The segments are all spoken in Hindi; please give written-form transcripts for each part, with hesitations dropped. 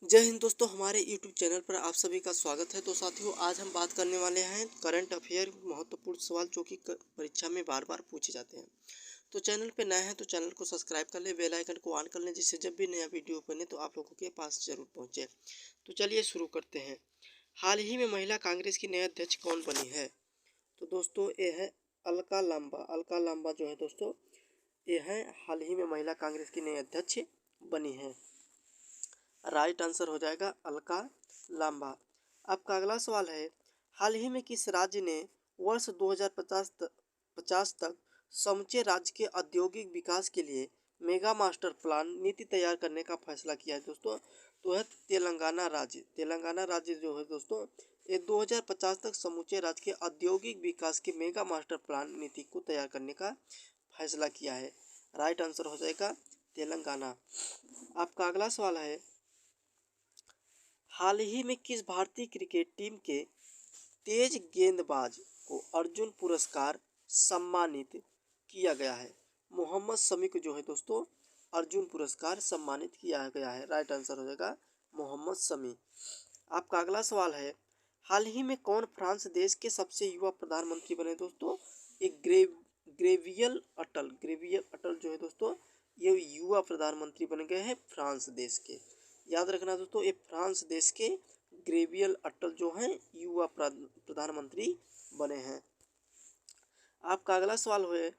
जय हिंद दोस्तों, हमारे यूट्यूब चैनल पर आप सभी का स्वागत है। तो साथियों, आज हम बात करने वाले हैं करंट अफेयर महत्वपूर्ण सवाल जो कि परीक्षा में बार बार पूछे जाते हैं। तो चैनल पे नए हैं तो चैनल को सब्सक्राइब कर ले, बेल आइकन को ऑन कर लें, जिससे जब भी नया वीडियो बने तो आप लोगों के पास जरूर पहुंचे। तो चलिए शुरू करते हैं। हाल ही में महिला कांग्रेस की नई अध्यक्ष कौन बनी है? तो दोस्तों ये है अलका लांबा। अलका लांबा जो है दोस्तों, ये है हाल ही में महिला कांग्रेस की नई अध्यक्ष बनी है। राइट आंसर हो जाएगा अलका लांबा। आपका अगला सवाल है, हाल ही में किस राज्य ने वर्ष 2050 तक समूचे राज्य के औद्योगिक विकास के लिए मेगा मास्टर प्लान नीति तैयार करने का फैसला किया है दोस्तों? तो है तेलंगाना राज्य। तेलंगाना राज्य जो है दोस्तों, ये 2050 तक समूचे राज्य के औद्योगिक विकास के मेगा मास्टर प्लान नीति को तैयार करने का फैसला किया है। राइट आंसर हो जाएगा तेलंगाना। आपका अगला सवाल है, हाल ही में किस भारतीय क्रिकेट टीम के तेज गेंदबाज को अर्जुन पुरस्कार सम्मानित किया गया है? मोहम्मद शमी को जो है दोस्तों अर्जुन पुरस्कार सम्मानित किया गया है। राइट आंसर हो जाएगा मोहम्मद शमी। आपका अगला सवाल है, हाल ही में कौन फ्रांस देश के सबसे युवा प्रधानमंत्री बने दोस्तों? एक ग्रेवियल अटल जो है दोस्तों, ये युवा प्रधानमंत्री बन गए हैं फ्रांस देश के। याद रखना दोस्तों, ये फ्रांस देश के ग्रेवियल अटल जो हैं युवा प्रधानमंत्री बने हैं। आपका अगला सवाल है,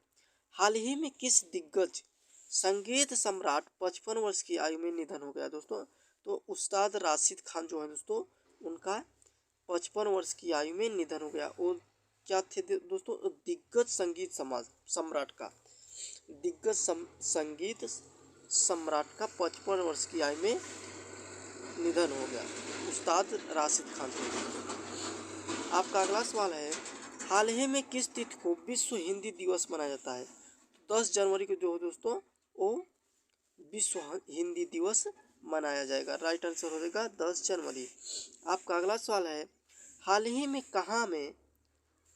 हाल ही में किस दिग्गज संगीत सम्राट 55 वर्ष की आयु में निधन हो गया दोस्तों? तो उस्ताद राशिद खान जो है दोस्तों, उनका 55 वर्ष की आयु में निधन हो गया। वो क्या थे दोस्तों? दिग्गज संगीत सम्राट का संगीत सम्राट का 55 वर्ष की आयु में निधन हो गया, उस्ताद राशिद खान। आपका अगला सवाल है, हाल ही में किस तिथि को विश्व हिंदी दिवस मनाया जाता है? 10 जनवरी को जो है दोस्तों, वो विश्व हिंदी दिवस मनाया जाएगा। राइट आंसर हो जाएगा 10 जनवरी। आपका अगला सवाल है, हाल ही में कहाँ में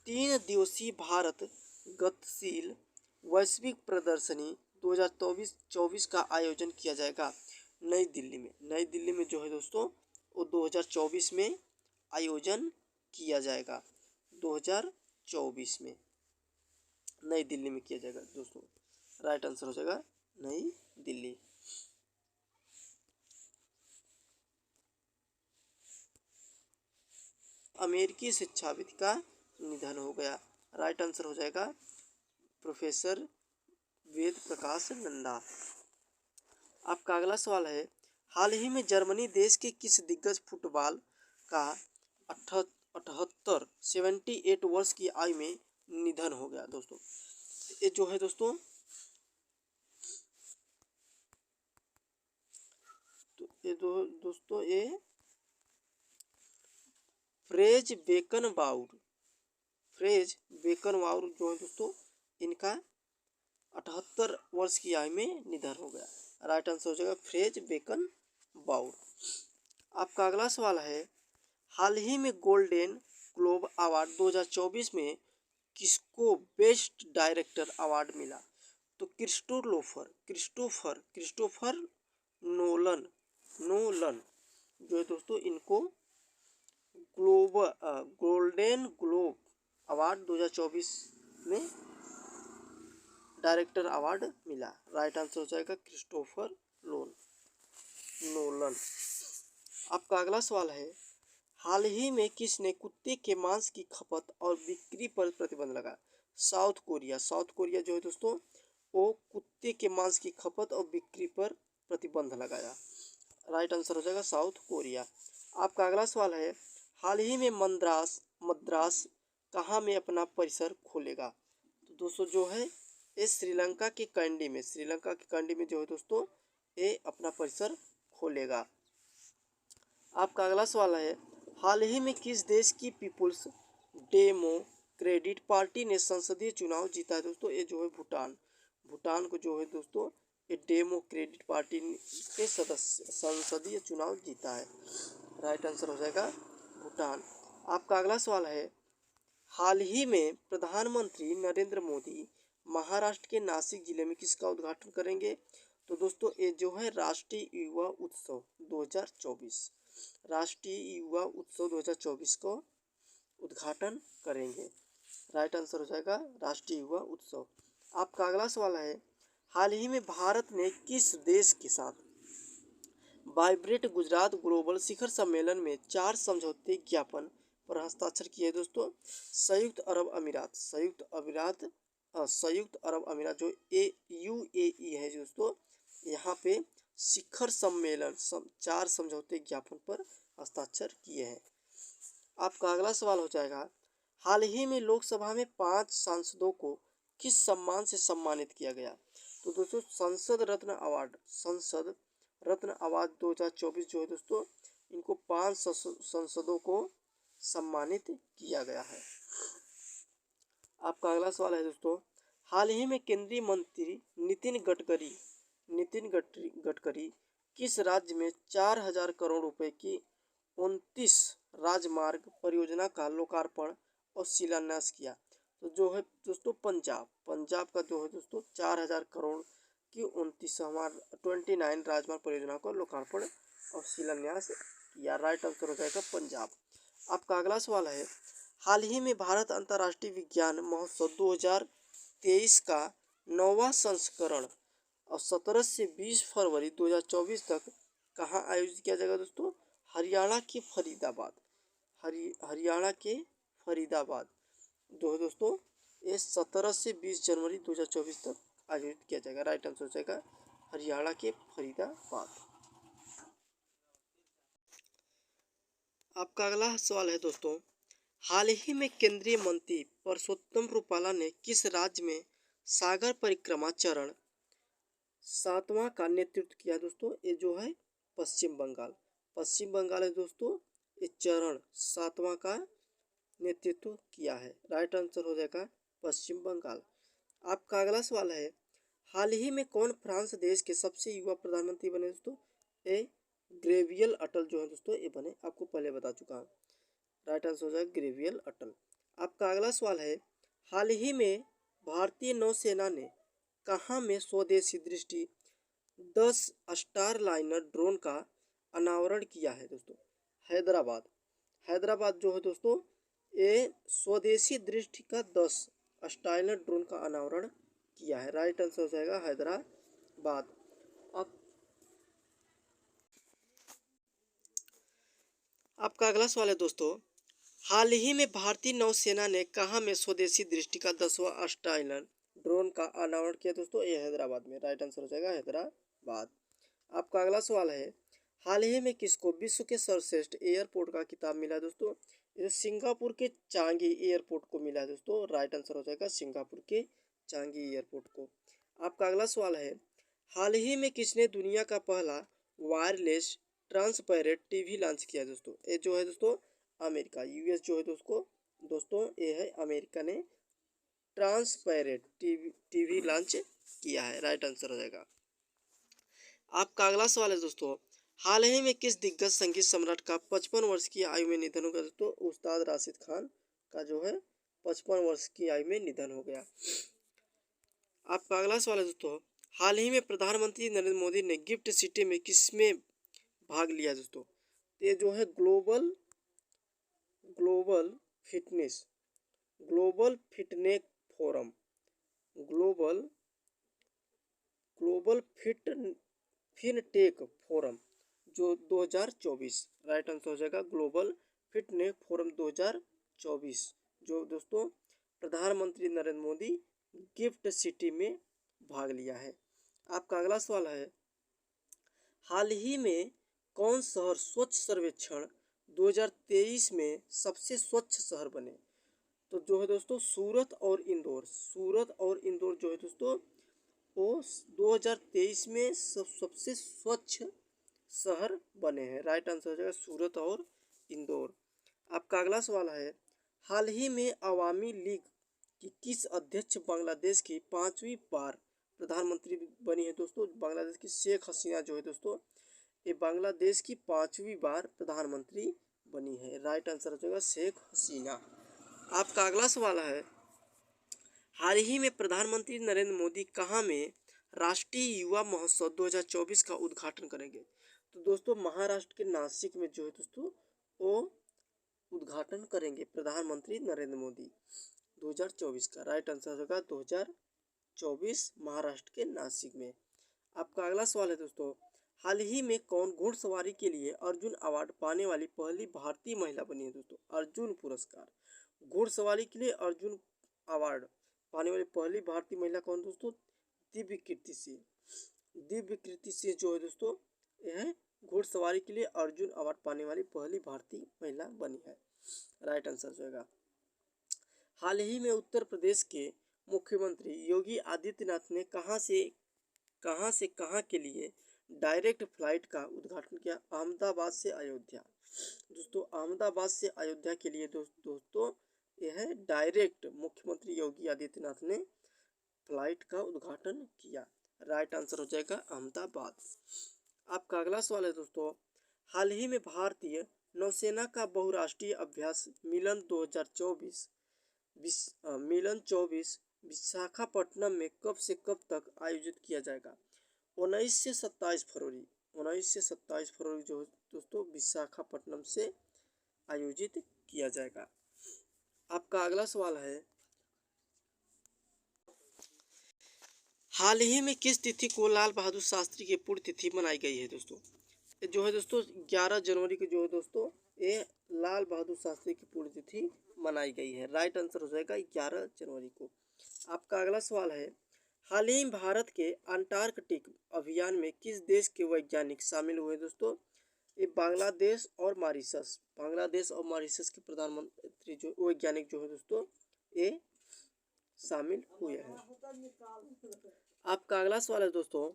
3 दिवसीय भारत गतिशील वैश्विक प्रदर्शनी 2024 का आयोजन किया जाएगा? नई दिल्ली में। नई दिल्ली में जो है दोस्तों, वो 2024 में आयोजन किया जाएगा। 2024 में नई दिल्ली में किया जाएगा दोस्तों। राइट आंसर हो जाएगा नई दिल्ली। अमेरिकी शिक्षाविद का निधन हो गया। राइट आंसर हो जाएगा प्रोफेसर वेद प्रकाश नंदा। आपका अगला सवाल है, हाल ही में जर्मनी देश के किस दिग्गज फुटबॉल का 78 वर्ष की आयु में निधन हो गया दोस्तों? ये जो है दोस्तों, तो ये दोस्तों ये फ्रेज बेकनबाउर जो है दोस्तों, इनका 78 वर्ष की आयु में निधन हो गया। राइट आंसर हो जाएगा फ्रेज बेकनबाउर। आपका अगला सवाल है, हाल ही में गोल्डन ग्लोब अवार्ड 2024 में किसको बेस्ट डायरेक्टर अवार्ड मिला? तो क्रिस्टोफर नोलन जो है दोस्तों, इनको गोल्डन ग्लोब अवार्ड 2024 में डायरेक्टर अवार्ड मिला। राइट आंसर हो जाएगा क्रिस्टोफर नोलन। आपका अगला सवाल है, हाल ही में किसने कुत्ते के मांस की खपत और बिक्री पर प्रतिबंध लगाया? साउथ कोरिया जो है दोस्तों, वो कुत्ते के मांस की खपत और बिक्री पर प्रतिबंध लगाया। राइट आंसर हो जाएगा साउथ कोरिया। आपका अगला सवाल है, हाल ही में मद्रास कहाँ में अपना परिसर खोलेगा? तो दोस्तों जो है, ये श्रीलंका के कैंडी में जो है दोस्तों, ये अपना परिसर खोलेगा। आपका अगला सवाल है, हाल ही में किस देश की पीपुल्स डेमोक्रेटिक पार्टी ने संसदीय चुनाव जीता है दोस्तों? ये जो है भूटान को जो है दोस्तों, ये डेमोक्रेटिक पार्टी के सदस्य संसदीय चुनाव जीता है। राइट आंसर हो जाएगा भूटान। आपका अगला सवाल है, हाल ही में प्रधानमंत्री नरेंद्र मोदी महाराष्ट्र के नासिक जिले में किसका उद्घाटन करेंगे? तो दोस्तों ये जो है राष्ट्रीय युवा उत्सव 2024, राष्ट्रीय युवा उत्सव 2024 को उद्घाटन करेंगे। राइट आंसर हो जाएगा राष्ट्रीय युवा उत्सव। आपका अगला सवाल है, हाल ही में भारत ने किस देश के साथ वाइब्रेट गुजरात ग्लोबल शिखर सम्मेलन में 4 समझौते ज्ञापन पर हस्ताक्षर किए दोस्तों? संयुक्त अरब अमीरात, संयुक्त अरब अमीरात जो UAE है दोस्तों, यहाँ पे शिखर सम्मेलन 4 समझौते ज्ञापन पर हस्ताक्षर किए हैं। आपका अगला सवाल हो जाएगा, हाल ही में लोकसभा में 5 सांसदों को किस सम्मान से सम्मानित किया गया? तो दोस्तों संसद रत्न अवार्ड 2024 जो है दोस्तों, इनको 5 सांसदों को सम्मानित किया गया है। आपका अगला सवाल है दोस्तों, हाल ही में केंद्रीय मंत्री नितिन गडकरी किस राज्य में 4,000 करोड़ रुपए की 29 राजमार्ग परियोजना का लोकार्पण और शिलान्यास किया? तो जो है दोस्तों पंजाब का जो है दोस्तों 4,000 करोड़ की 29 राजमार्ग परियोजना को लोकार्पण और शिलान्यास किया। राइट आंसर हो जाएगा पंजाब। आपका अगला सवाल है, हाल ही में भारत अंतर्राष्ट्रीय विज्ञान महोत्सव 2023 का 9वां संस्करण और 17 से 20 फरवरी 2024 तक कहाँ आयोजित किया जाएगा दोस्तों? हरियाणा के फरीदाबाद जो है दोस्तों, ये 17 से 20 जनवरी 2024 तक आयोजित किया जाएगा। राइट आंसर हो जाएगा हरियाणा के फरीदाबाद। आपका अगला सवाल है दोस्तों, हाल ही में केंद्रीय मंत्री परसोत्तम रुपाला ने किस राज्य में सागर परिक्रमा चरण 7वां का नेतृत्व किया दोस्तों? ये जो है पश्चिम बंगाल है दोस्तों, ये चरण 7वां का नेतृत्व किया है। राइट आंसर हो जाएगा पश्चिम बंगाल। आपका अगला सवाल है, हाल ही में कौन फ्रांस देश के सबसे युवा प्रधानमंत्री बने दोस्तों? ये गैब्रियल अटल जो है दोस्तों, ये बने, आपको पहले बता चुका हूँ। राइट आंसर हो जाएगा गैब्रियल अटल। आपका अगला सवाल है, हाल ही में भारतीय नौसेना ने कहाँ में स्वदेशी दृष्टि 10 स्टारलाइनर ड्रोन का अनावरण किया है दोस्तों? हैदराबाद जो है दोस्तों, ये स्वदेशी दृष्टि का 10 स्टारलाइनर ड्रोन का अनावरण किया है। राइट आंसर हो जाएगा हैदराबाद। आपका अगला सवाल है दोस्तों, हाल ही में भारतीय नौसेना ने कहाँ में स्वदेशी दृष्टि का 10वां स्टारलाइनर ड्रोन का अनावरण किया दोस्तों? ये हैदराबाद में। राइट आंसर हो जाएगा हैदराबाद। आपका अगला सवाल है, हाल ही में किसको विश्व के सर्वश्रेष्ठ एयरपोर्ट का खिताब मिला है दोस्तों? ये सिंगापुर के चांगी एयरपोर्ट को मिला है दोस्तों। राइट आंसर हो जाएगा सिंगापुर के चांगी एयरपोर्ट को। आपका अगला सवाल है, हाल ही में किसने दुनिया का पहला वायरलेस ट्रांसपेरेंट टीवी लॉन्च किया दोस्तों? ये जो है दोस्तों अमेरिका, US जो है दोस्तों ये है अमेरिका ने ट्रांसपेरेंट टीवी लॉन्च किया है। राइट आंसर हो जाएगा। आपका अगला सवाल है दोस्तों, हाल ही में किस दिग्गज संगीत सम्राट का 55 वर्ष की आयु में निधन हो गया दोस्तों? उस्ताद राशिद खान का जो है 55 वर्ष की आयु में निधन हो गया। आपका अगला सवाल है दोस्तों, हाल ही में प्रधानमंत्री नरेंद्र मोदी ने गिफ्ट सिटी में किसमें भाग लिया दोस्तों? ये जो है global fitness forum, global fintech forum जो 2024। राइट आंसर हो जाएगा ग्लोबल फिटनेस फोरम 2024 जो दोस्तों प्रधानमंत्री नरेंद्र मोदी गिफ्ट सिटी में भाग लिया है। आपका अगला सवाल है, हाल ही में कौन शहर स्वच्छ सर्वेक्षण 2023 में सबसे स्वच्छ शहर बने? तो जो है दोस्तों सूरत और इंदौर जो है दोस्तों वो 2023 में सबसे स्वच्छ शहर बने हैं। राइट आंसर हो जाएगा सूरत और इंदौर। आपका अगला सवाल है, हाल ही में अवामी लीग की किस अध्यक्ष बांग्लादेश की 5वीं बार प्रधानमंत्री बनी है दोस्तों? बांग्लादेश की शेख हसीना जो है दोस्तों, ये बांग्लादेश की 5वीं बार प्रधानमंत्री बनी है। राइट आंसर हो जाएगा शेख हसीना। आपका अगला सवाल है, हाल ही में प्रधानमंत्री नरेंद्र मोदी कहाँ में राष्ट्रीय युवा महोत्सव 2024 का उद्घाटन करेंगे। तो दोस्तों महाराष्ट्र के नासिक में जो है दोस्तों वो उद्घाटन करेंगे प्रधानमंत्री नरेंद्र मोदी 2024 का। राइट आंसर होगा 2024 महाराष्ट्र के नासिक में। आपका अगला सवाल है दोस्तों, हाल ही में कौन घुड़सवारी के लिए अर्जुन अवार्ड पाने वाली पहली भारतीय महिला बनी है दोस्तों? अर्जुन पुरस्कार, घुड़सवारी के लिए अर्जुन अवार्ड पाने वाली पहली भारतीय महिला कौन दोस्तों? दिव्य कीर्ति सिंह। दिव्य कीर्ति सिंह जो है दोस्तों यह घुड़सवारी के लिए अर्जुन अवार्ड पाने वाली पहली भारतीय महिला बनी है। राइट आंसर होगा। हाल ही में उत्तर प्रदेश के मुख्यमंत्री योगी आदित्यनाथ ने कहां से कहां के लिए डायरेक्ट फ्लाइट का उद्घाटन किया? अहमदाबाद से अयोध्या। दोस्तों अहमदाबाद से अयोध्या के लिए दोस्तों यह डायरेक्ट मुख्यमंत्री योगी आदित्यनाथ ने फ्लाइट का उद्घाटन किया। राइट आंसर हो जाएगा अहमदाबाद। आपका अगला सवाल है दोस्तों, हाल ही में भारतीय नौसेना का बहुराष्ट्रीय अभ्यास मिलन 2024 विशाखापट्टनम में कब से कब तक आयोजित किया जाएगा? 19 से 27 फरवरी। 19 से 27 फरवरी जो दोस्तों विशाखापट्टनम से आयोजित किया जाएगा। आपका अगला सवाल है, हाल ही में किस तिथि को लाल बहादुर शास्त्री की पुण्यतिथि मनाई गई है दोस्तों? जो है दोस्तों 11 जनवरी को जो है दोस्तों ये लाल बहादुर शास्त्री की पुण्यतिथि मनाई गई है। राइट आंसर हो जाएगा 11 जनवरी को। आपका अगला सवाल है, हाल ही में भारत के अंटार्कटिक अभियान में किस देश के वैज्ञानिक शामिल हुए दोस्तों? ये बांग्लादेश और मॉरिशस। बांग्लादेश और मॉरिशस के प्रधानमंत्री जो वैज्ञानिक जो है दोस्तों ये शामिल हुए हैं। आपका अगला सवाल है दोस्तों,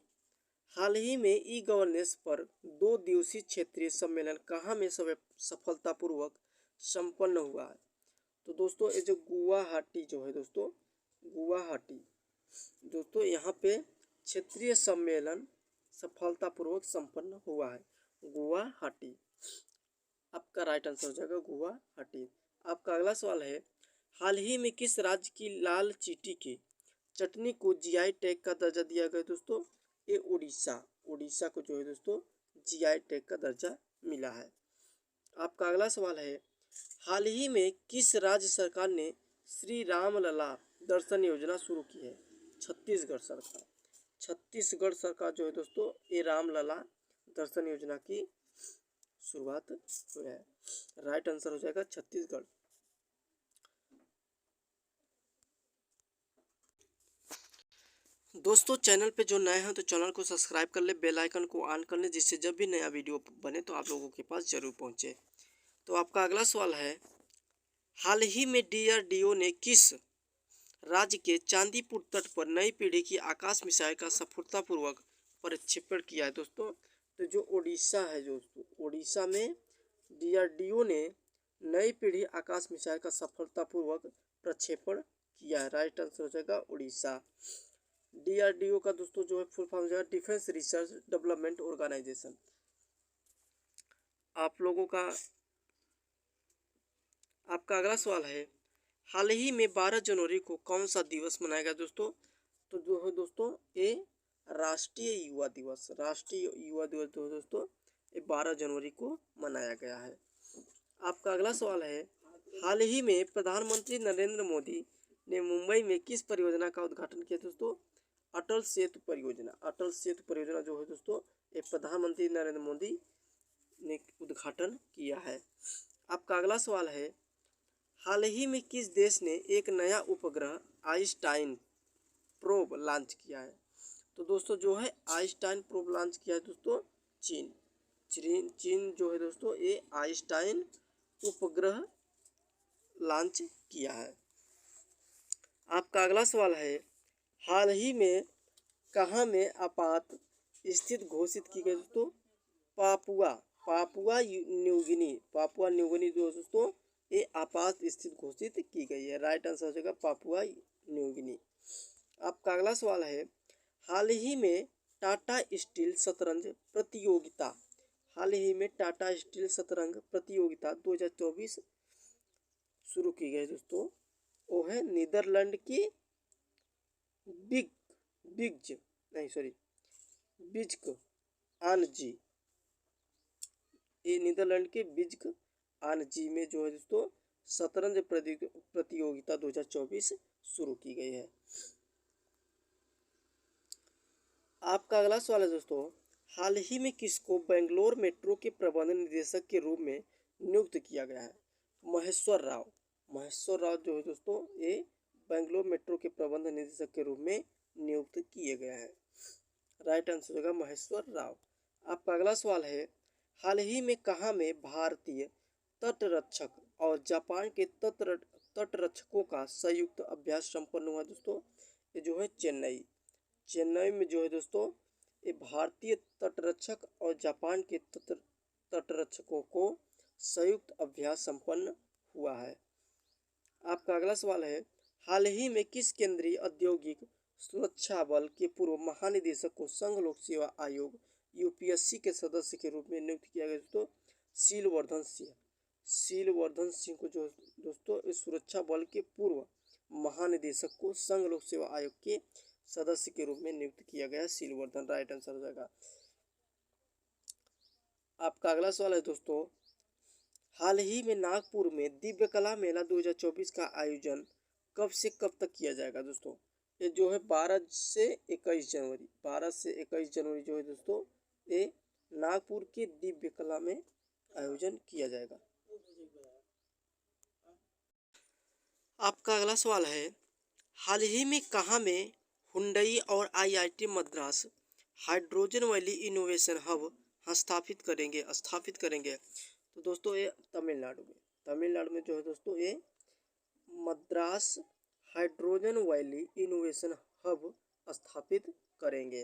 हाल ही में ई गवर्नेंस पर 2 दिवसीय क्षेत्रीय सम्मेलन कहाँ में सफलतापूर्वक संपन्न हुआ है? तो दोस्तों ये जो गुवाहाटी जो है दोस्तों गुवाहाटी दोस्तों यहाँ पे क्षेत्रीय सम्मेलन सफलतापूर्वक संपन्न हुआ है गुवाहाटी। आपका राइट आंसर हो जाएगा गुवाहाटी। आपका अगला सवाल है, हाल ही में किस राज्य की लाल चींटी की चटनी को जीआई टैग का दर्जा दिया गया दोस्तों? ये उड़ीसा। उड़ीसा को जो है दोस्तों जीआई टैग का दर्जा मिला है। आपका अगला सवाल है, हाल ही में किस राज्य सरकार ने श्री राम लला दर्शन योजना शुरू की है? छत्तीसगढ़ सरकार। छत्तीसगढ़ सरकार जो है दोस्तों ये राम लला दर्शन योजना की शुरुआत हुई है। राइट आंसर हो जाएगा छत्तीसगढ़। दोस्तों चैनल पे जो नए हैं तो चैनल को सब्सक्राइब कर ले, बेल आइकन को ऑन कर ले, जिससे जब भी नया वीडियो बने तो आप लोगों के पास जरूर पहुंचे। तो आपका अगला सवाल है, हाल ही में डीआरडीओ ने किस राज्य के चांदीपुर तट पर नई पीढ़ी की आकाश मिसाइल का सफलतापूर्वक प्रक्षेपण किया है दोस्तों? तो जो उड़ीसा है दोस्तों उड़ीसा में डीआरडीओ ने नई पीढ़ी आकाश मिसाइल का सफलतापूर्वक प्रक्षेपण किया है। राइट आंसर हो जाएगा उड़ीसा। डीआरडीओ का दोस्तों जो है फुल फॉर्म हो जाएगा डिफेंस रिसर्च डेवलपमेंट ऑर्गेनाइजेशन। आप लोगों का आपका अगला सवाल है, हाल ही में 12 जनवरी को कौन सा दिवस मनाया गया दोस्तों? तो जो है दोस्तों ये राष्ट्रीय युवा दिवस। राष्ट्रीय युवा दिवस जो है दोस्तों ये 12 जनवरी को मनाया गया है। आपका अगला सवाल है, हाल ही में प्रधानमंत्री नरेंद्र मोदी ने मुंबई में किस परियोजना का उद्घाटन किया दोस्तों? अटल सेतु परियोजना। अटल सेतु परियोजना जो है दोस्तों ये प्रधानमंत्री नरेंद्र मोदी ने उद्घाटन किया है। आपका अगला सवाल है, हाल ही में किस देश ने एक नया उपग्रह आइंस्टाइन प्रोब लॉन्च किया है? तो दोस्तों जो है आइंस्टाइन प्रोब लॉन्च किया है दोस्तों चीन जो है दोस्तों ये आइंस्टाइन उपग्रह लॉन्च किया है। आपका अगला सवाल है, हाल ही में कहाँ में आपात स्थिति घोषित की गई दोस्तों? पापुआ न्यूगिनी जो दोस्तों ये आपात स्थिति घोषित की गई है। राइट आंसर हो जाएगा पापुआ न्यूगिनी। आपका अगला सवाल है, हाल ही में टाटा स्टील शतरंज प्रतियोगिता 2024 शुरू की गई दोस्तों वो है नीदरलैंड की बिग्ज नहीं सॉरी बिज्क आन जी, ये नीदरलैंड के बिज्क आन जी में जो है दोस्तों शतरंज प्रतियोगिता 2024 शुरू की गई है। आपका अगला सवाल है दोस्तों, हाल ही में किसको बेंगलोर मेट्रो के प्रबंध निदेशक के रूप में नियुक्त किया गया है? महेश्वर राव। महेश्वर राव जो है दोस्तों ये बेंगलोर मेट्रो के प्रबंध निदेशक के रूप में नियुक्त किए गए हैं। राइट आंसर होगा महेश्वर राव। आपका अगला सवाल है, हाल ही में कहाँ में भारतीय तटरक्षक और जापान के तटरक्षकों का संयुक्त अभ्यास संपन्न हुआ दोस्तों? ये जो है चेन्नई। चेन्नई में जो है दोस्तों ये भारतीय तटरक्षक और जापान के तटरक्षकों को संयुक्त अभ्यास संपन्न हुआ है। आपका अगला सवाल है, हाल ही में किस केंद्रीय औद्योगिक सुरक्षा बल के पूर्व महानिदेशक को संघ लोक सेवा आयोग यूपीएससी के सदस्य के रूप में नियुक्त किया गया दोस्तों? शीलवर्धन सिंह। शीलवर्धन सिंह को जो दोस्तों इस सुरक्षा बल के पूर्व महानिदेशक को संघ लोक सेवा आयोग के सदस्य के रूप में नियुक्त किया गया। शीलवर्धन राइट आंसर हो जाएगा। आपका अगला सवाल है दोस्तों, हाल ही में नागपुर में दिव्य कला मेला 2024 का आयोजन कब से कब तक किया जाएगा दोस्तों? ये जो है 12 से 21 जनवरी, 12 से 21 जनवरी जो है दोस्तों ये नागपुर के दिव्य कला में आयोजन किया जाएगा। आपका अगला सवाल है, हाल ही में कहाँ में हुंडई और IIT Madras hydrogen valley innovation hub स्थापित करेंगे? तो दोस्तों ये तमिलनाडु में जो है दोस्तों ये Madras hydrogen valley innovation hub स्थापित करेंगे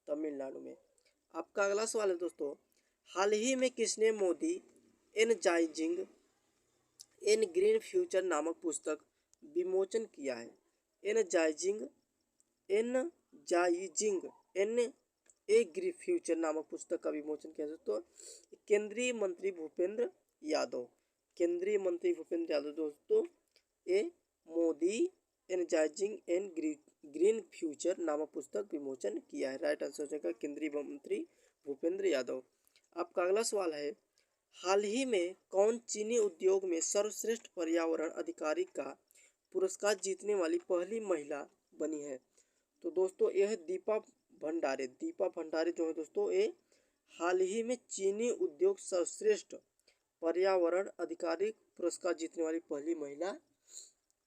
तमिलनाडु में। आपका अगला सवाल है दोस्तों, हाल ही में किसने Modi energising an green future नामक पुस्तक विमोचन किया है? Energising an a green future नामक पुस्तक का विमोचन किया दोस्तों? केंद्रीय मंत्री भूपेंद्र यादव। केंद्रीय मंत्री भूपेंद्र यादव दोस्तों ये Modi energising an green future नामक पुस्तक विमोचन किया है। राइट आंसर हो जाएगा केंद्रीय मंत्री भूपेंद्र यादव। आपका अगला सवाल है, हाल ही में कौन चीनी उद्योग में सर्वश्रेष्ठ पर्यावरण अधिकारी का पुरस्कार जीतने वाली पहली महिला बनी है? तो दोस्तों यह दीपा भंडारे जो है दोस्तों ये हाल ही में चीनी उद्योग सर्वश्रेष्ठ पर्यावरण अधिकारी पुरस्कार जीतने वाली पहली महिला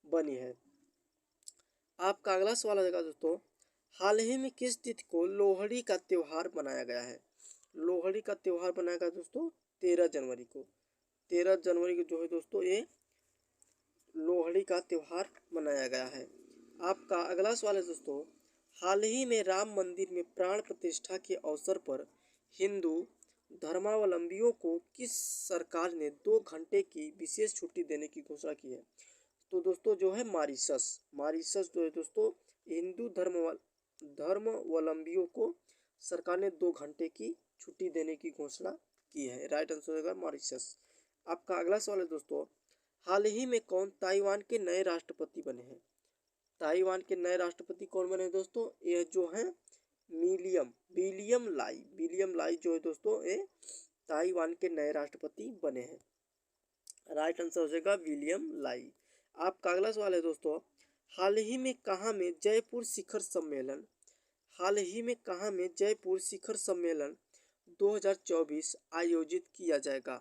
बनी है। आपका अगला सवाल हो जाएगा दोस्तों, हाल ही में किस तिथि को लोहड़ी का त्योहार मनाया गया है? लोहड़ी का त्योहार मनाया गया दोस्तों 13 जनवरी को। 13 जनवरी को जो है दोस्तों ये लोहड़ी का त्योहार मनाया गया है। आपका अगला सवाल है दोस्तों, हाल ही में राम मंदिर में प्राण प्रतिष्ठा के अवसर पर हिंदू धर्मावलंबियों को किस सरकार ने 2 घंटे की विशेष छुट्टी देने की घोषणा की है? तो दोस्तों जो है मॉरिशस जो है दोस्तों हिंदू धर्मावलंबियों को सरकार ने 2 घंटे की छुट्टी देने की घोषणा की है। राइट आंसर होगा मॉरिशस। आपका अगला सवाल है दोस्तों, हाल ही में कौन ताइवान के नए राष्ट्रपति बने हैं? ताइवान के नए राष्ट्रपति कौन बने दोस्तों? यह जो है विलियम लाई जो है दोस्तों ये ताइवान के नए राष्ट्रपति बने हैं। राइट आंसर हो जाएगा विलियम लाई। आपका अगला सवाल है दोस्तों, हाल ही में कहाँ में जयपुर शिखर सम्मेलन 2024 आयोजित किया जाएगा?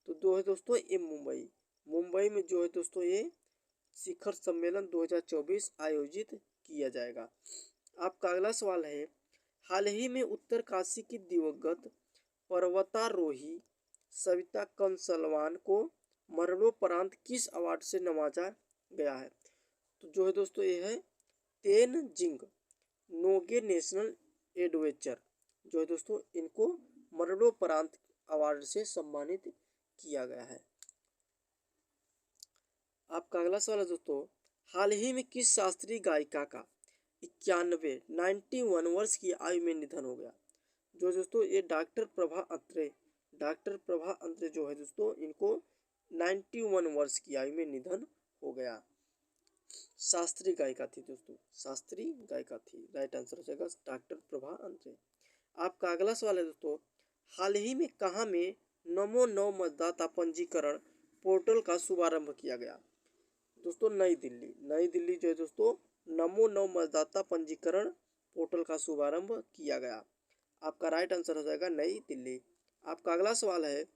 तो दो है दोस्तों ये मुंबई में जो है दोस्तों ये शिखर सम्मेलन 2024 आयोजित किया जाएगा। आपका अगला सवाल है, हाल ही में उत्तरकाशी की दिवंगत पर्वतारोही सविता कंसलवान को मरणोपरांत किस अवार्ड से नवाजा गया है? तो जो है दोस्तों ये है तेनजिंग नोगे नेशनल एडवेंचर जो है दोस्तों इनको मरणोपरांत अवार्ड से सम्मानित किया गया है। आपका अगला सवाल है दोस्तों, हाल ही में किस शास्त्रीय गायिका का 91 वर्ष की आयु में निधन हो गया? जो दोस्तों ये डॉक्टर प्रभा अंत्रे जो है दोस्तों इनको 91 वर्ष की आयु में निधन हो गया। शास्त्रीय गायिका थी दोस्तों, शास्त्रीय गायिका थी। राइट आंसर हो जाएगा डॉक्टर प्रभा अत्रे। आपका अगला सवाल है दोस्तों, हाल ही में कहाँ में नमो नव मतदाता पंजीकरण पोर्टल का शुभारंभ किया गया? दोस्तों नई दिल्ली, नई दिल्ली जो है दोस्तों नमो नव मतदाता पंजीकरण पोर्टल का शुभारंभ किया गया। आपका राइट आंसर हो जाएगा नई दिल्ली। आपका अगला सवाल है,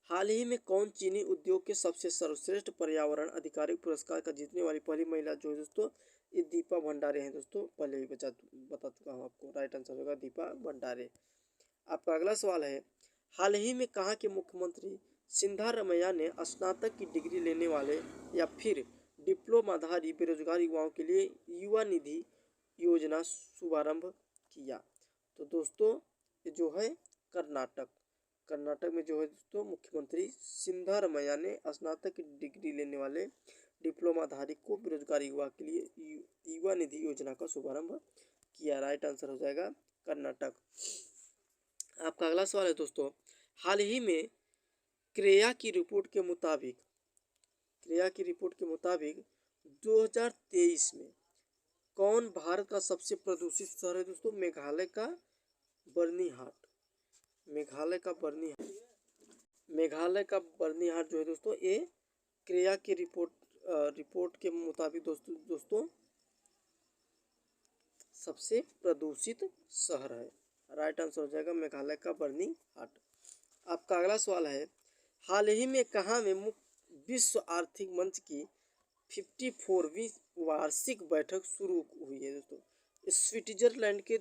हाल ही में कौन चीनी उद्योग के सबसे सर्वश्रेष्ठ पर्यावरण अधिकारी पुरस्कार का जीतने वाली पहली महिला जो है दोस्तों, ये दीपा भंडारे हैं दोस्तों, पहले ही बता चुका हूँ आपको। राइट आंसर होगा दीपा भंडारे। आपका अगला सवाल है, हाल ही में कहाँ के मुख्यमंत्री सिद्धारमैया ने स्नातक की डिग्री लेने वाले या फिर डिप्लोमाधारी बेरोजगार युवाओं के लिए युवा निधि योजना शुभारंभ किया? तो दोस्तों ये जो है कर्नाटक, कर्नाटक में जो है दोस्तों मुख्यमंत्री सिद्धारमैया ने स्नातक की डिग्री लेने वाले डिप्लोमाधारी को बेरोजगार युवा के लिए युवा निधि योजना का शुभारंभ किया। राइट आंसर हो जाएगा कर्नाटक। आपका अगला सवाल है दोस्तों, हाल ही में क्रेया की रिपोर्ट के मुताबिक 2023 में कौन भारत का सबसे प्रदूषित शहर है दोस्तों? मेघालय का बर्निहाट, मेघालय का बर्निहाट जो है दोस्तों ये क्रेया की रिपोर्ट के मुताबिक दोस्तों सबसे प्रदूषित शहर है। राइट आंसर हो जाएगा मेघालय का बर्निहाट। आपका अगला सवाल है, हाल ही में कहाँ में विश्व आर्थिक मंच की 54वीं वार्षिक बैठक शुरू हुई है दोस्तों? स्विट्जरलैंड के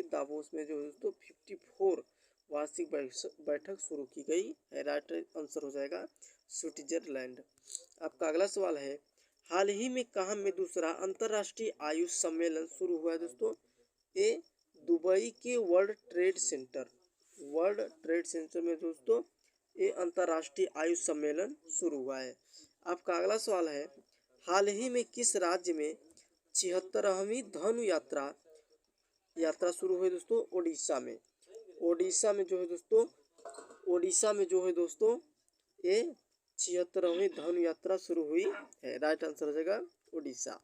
दावोस में जो है दोस्तों 54 वार्षिक बैठक शुरू की गई है। राइट आंसर हो जाएगा स्विट्जरलैंड। आपका अगला सवाल है, हाल ही में कहाँ में दूसरा अंतर्राष्ट्रीय आयुष सम्मेलन शुरू हुआ है दोस्तों? ये दुबई के वर्ल्ड ट्रेड सेंटर में दोस्तों ये अंतर्राष्ट्रीय आयुष सम्मेलन शुरू हुआ है। आपका अगला सवाल है, हाल ही में किस राज्य में 76वीं धनु यात्रा शुरू हुई दोस्तों? ओडिशा में जो है दोस्तों ये 76वीं धनु यात्रा शुरू हुई है। राइट आंसर हो जाएगा ओडिशा।